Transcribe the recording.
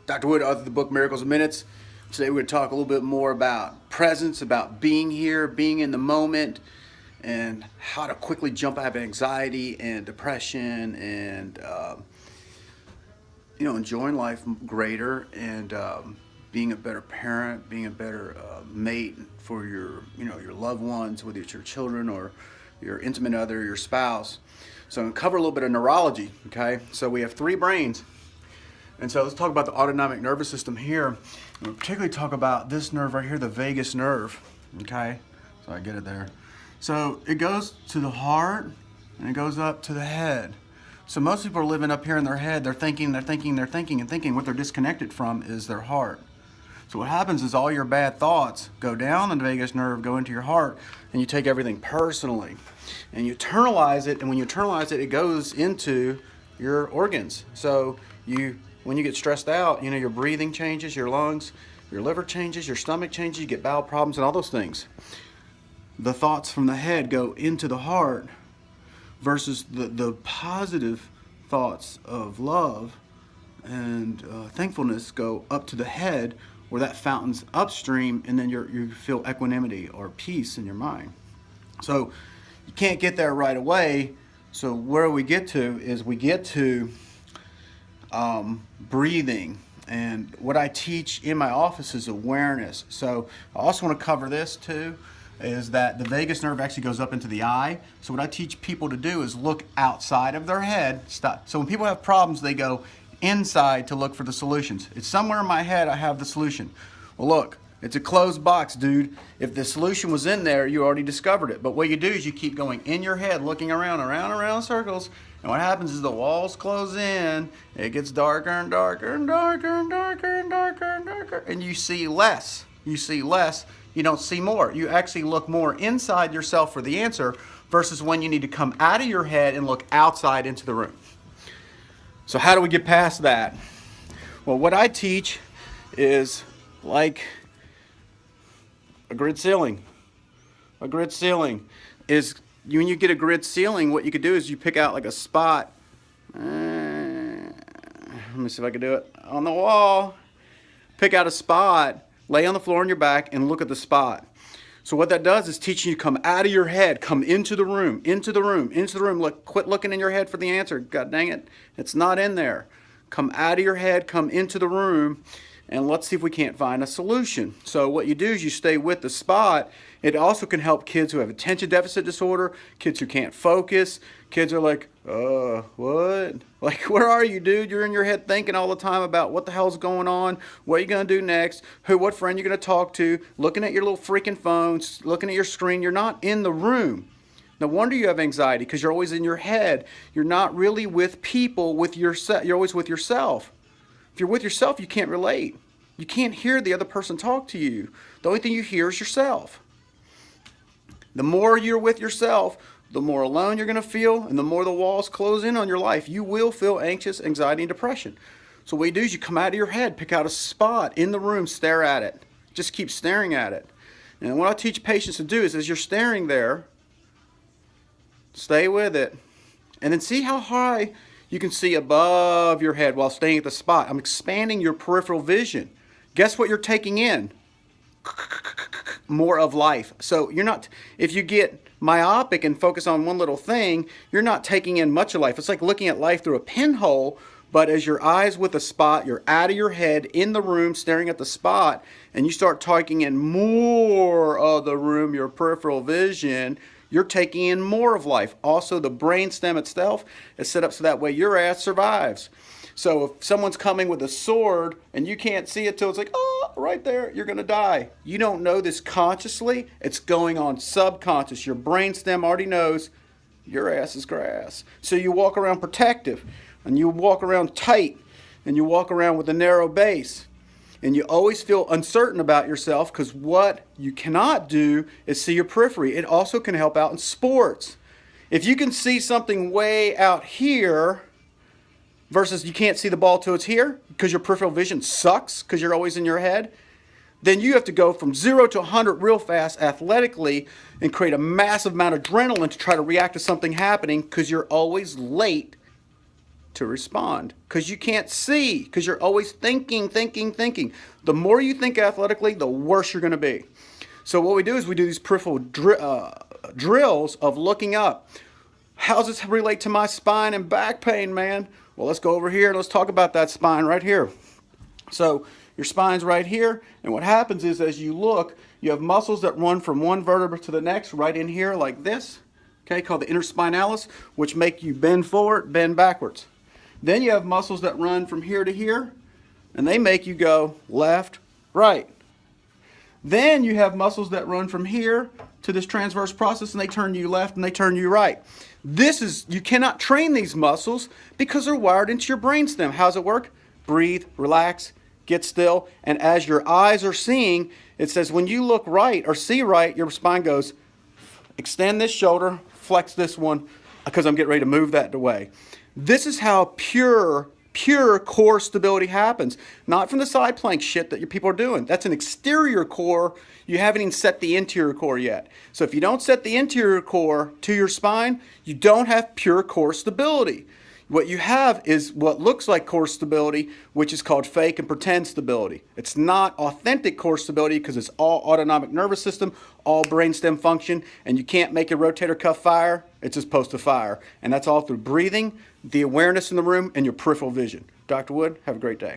Dr. Wood, author of the book Miracles in Minutes. Today we're going to talk a little bit more about presence, about being here, being in the moment, and how to quickly jump out of anxiety and depression and, enjoying life greater and being a better parent, being a better mate for your loved ones, whether it's your children or your intimate other, your spouse. So I'm going to cover a little bit of neurology, okay? So we have three brains. And so let's talk about the autonomic nervous system here. And we'll particularly talk about this nerve right here, the vagus nerve, okay? So I get it there. So it goes to the heart and it goes up to the head. So most people are living up here in their head. They're thinking. What they're disconnected from is their heart. So what happens is all your bad thoughts go down the vagus nerve, go into your heart, and you take everything personally. And you internalize it, and when you internalize it, it goes into your organs. So when you get stressed out, your breathing changes, your lungs, your liver changes, your stomach changes, you get bowel problems and all those things. The thoughts from the head go into the heart versus the positive thoughts of love and thankfulness go up to the head where that fountain's upstream, and then you feel equanimity or peace in your mind. So you can't get there right away. So where we get to is we get to breathing, and what I teach in my office is awareness. So I also want to cover this too, is that the vagus nerve actually goes up into the eye. So what I teach people to do is look outside of their head. Stop. So when people have problems, they go inside to look for the solutions. It's somewhere in my head I have the solution. Well, look, it's a closed box, dude. If the solution was in there, you already discovered it. But what you do is you keep going in your head, looking around in circles, and what happens is the walls close in, it gets darker and darker and darker and darker and darker and darker, and you see less. You see less, you don't see more. You actually look more inside yourself for the answer versus when you need to come out of your head and look outside into the room. So how do we get past that? Well, what I teach is like a grid ceiling. A grid ceiling is, when you get a grid ceiling, what you could do is you pick out like a spot. Let me see if I can do it. On the wall, pick out a spot, lay on the floor on your back, and look at the spot. So what that does is teaching you to come out of your head, come into the room, into the room, into the room. Look, quit looking in your head for the answer. God dang it, it's not in there. Come out of your head, come into the room, and let's see if we can't find a solution. So what you do is you stay with the spot. It also can help kids who have attention deficit disorder, kids who can't focus. Kids are like, what? Like, where are you, dude? You're in your head thinking all the time about what the hell's going on, what are you going to do next, what friend you're going to talk to, looking at your little freaking phones, looking at your screen. You're not in the room. No wonder you have anxiety, because you're always in your head. You're not really with people, you're always with yourself. If you're with yourself, you can't relate. You can't hear the other person talk to you. The only thing you hear is yourself. The more you're with yourself, the more alone you're going to feel, and the more the walls close in on your life. You will feel anxious, anxiety, and depression. So what you do is you come out of your head, pick out a spot in the room, stare at it. Just keep staring at it. And what I teach patients to do is, as you're staring there, stay with it. And then see how high you can see above your head while staying at the spot. I'm expanding your peripheral vision. Guess what you're taking in? More of life. So you're not, if you get myopic and focus on one little thing, you're not taking in much of life. It's like looking at life through a pinhole, but as your eyes with a spot, you're out of your head in the room staring at the spot, and you start taking in more of the room, your peripheral vision, you're taking in more of life. Also, the brainstem itself is set up so that way your ass survives. So if someone's coming with a sword and you can't see it till it's like, oh, right there, you're going to die. You don't know this consciously. It's going on subconscious. Your brainstem already knows your ass is grass. So you walk around protective, and you walk around tight, and you walk around with a narrow base. And you always feel uncertain about yourself, because what you cannot do is see your periphery. It also can help out in sports. If you can see something way out here versus you can't see the ball till it's here because your peripheral vision sucks because you're always in your head, then you have to go from 0 to 100 real fast athletically and create a massive amount of adrenaline to try to react to something happening because you're always late to respond because you can't see, because you're always thinking. The more you think athletically, the worse you're going to be. So what we do is we do these peripheral drills of looking up. How does this relate to my spine and back pain, man? Well, let's go over here and let's talk about that spine right here. So your spine's right here, and what happens is as you look, you have muscles that run from one vertebra to the next right in here like this, okay, called the interspinalis, which make you bend forward, bend backwards. Then you have muscles that run from here to here, and they make you go left, right. Then you have muscles that run from here to this transverse process, and they turn you left and they turn you right. You cannot train these muscles because they're wired into your brainstem. How does it work? Breathe, relax, get still, and as your eyes are seeing, it says when you look right or see right, your spine goes, extend this shoulder, flex this one, because I'm getting ready to move that away. This is how pure core stability happens. Not from the side plank shit that your people are doing. That's an exterior core. You haven't even set the interior core yet. So if you don't set the interior core to your spine, you don't have pure core stability. What you have is what looks like core stability, which is called fake and pretend stability. It's not authentic core stability because it's all autonomic nervous system, all brainstem function, and you can't make your rotator cuff fire. It's just supposed to fire. And that's all through breathing, the awareness in the room, and your peripheral vision. Dr. Wood, have a great day.